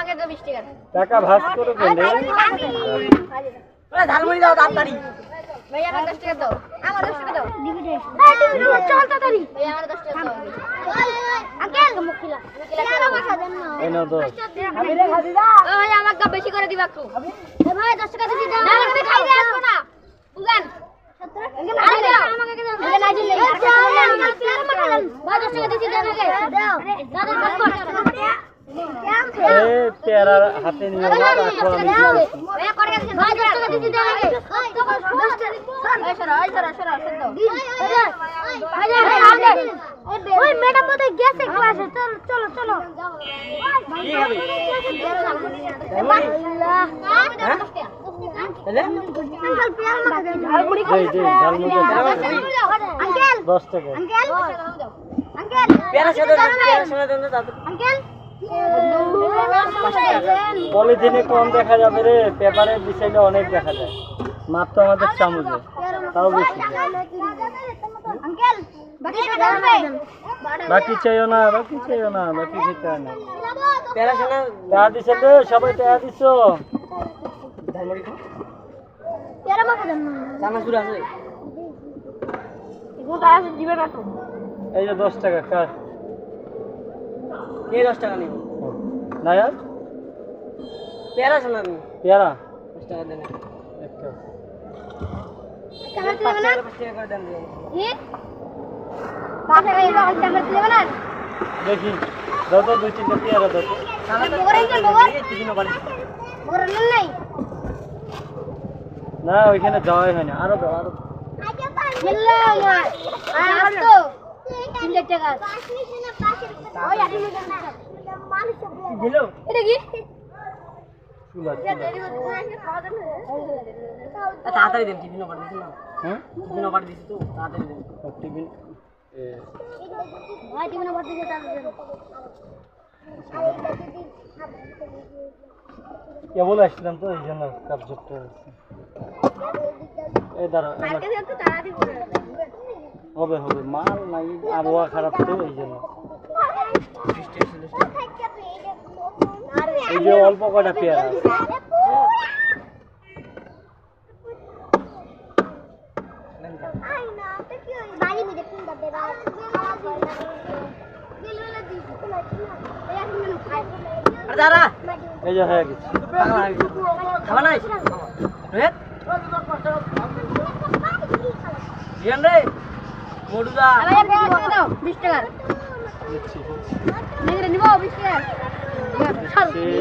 আমাকে দাও 20 টাকা টাকা ভাগ করে দেন ওরা ঝালমুড়ি দাও তাড়াতাড়ি ভাইয়া আমার 10 টাকা দাও আমার 10 টাকা দাও চল তাড়াতাড়ি ভাইয়া আমার 10 টাকা দাও আঙ্কেল মুখিলা কেন বসা দেন না এই নাও 10 আমি রে খাদি দা ও ভাই আমাকে বেশি করে দিবা একটু ভাই 10 টাকা দিতে দাও না আমি খাইতে আসবো না বুঝলেন আমাকে দাও আমাকে দাও আগে না দিলে ভাই 10 টাকা দিতে দাও দাও দাদা এই পেয়ারা হাতে নিয়ে না রাখো আমি ভাইয়া করে গেছে ভাই 10 টাকা দিতে দাও এই সরা দাও ওই ম্যাডাম বোধহয় গেছে ক্লাসে চলো চলো কি খাবি তাহলে আঙ্কেল পেয়ার মাখা দেন ঝালমুড়ি এই যে ঝালমুড়ি আঙ্কেল 10 টাকা আঙ্কেল আঙ্কেল পেয়ারা সাথে দেন তাড়াতাড়ি আঙ্কেল পলিথিনে কম দেখা যাবে রে পেপারে বিছাইলে অনেক দেখা যায় মাত্র আমাদের চামচে তাও বেশি আঙ্কেল বাকি টাকা দেন বাকি চাইও না বাকি খেতে হয় না পেয়ারা সাথে টাকা দিছে রে সবাই টাকা দিছো ঝালমুড়ি খাও পেয়ার মাখা দেন চানাচুর আছে এগুলো তারা দিবে না তো এই যে 10 টাকা কার কে 10 টাকা নিব না यार পেয়ারা শোনা আমি পেয়ারা 10 টাকা দেন একটা টাকা দিবেন না 5 টাকা করে দেন কি বাসা গিয়ে টাকা দিবেন না দেখি দাও তো 2-3টা পেয়ারা দাও তো। টিফিনও বাড়ি বড় নাই না ওইখানে যাওয়াই হয় না আরো দাও আরো হেল্লো আর তো 3 টাকা ওই আটি মানুষ দিল এটা কি চুলা তাড়াতাড়ি দেন টিফিনও বাড়ি দিছি না হ্যাঁ টিফিনও বাড়ি দিছি তো তাড়াতাড়ি দেন টিফিন ভাই টিফিনে ভর্তি দিতে কেবল আসলাম তো এই জন্য কাপ ঝুটতে এই দাঁড়া হবে মাল নাই আবহাওয়া খারাপ তো এই জন্য এই যে অল্প কটা পেয়ারা আছে। আরে দাঁড়া এই যে হয়ে গেছে খাওয়া নাই রোহিত জিয়ান রে মডুদা ভাইয়া পেয়ারা দাও 20 টাকা দিচ্ছি নিব 20 টাকা দিচ্ছি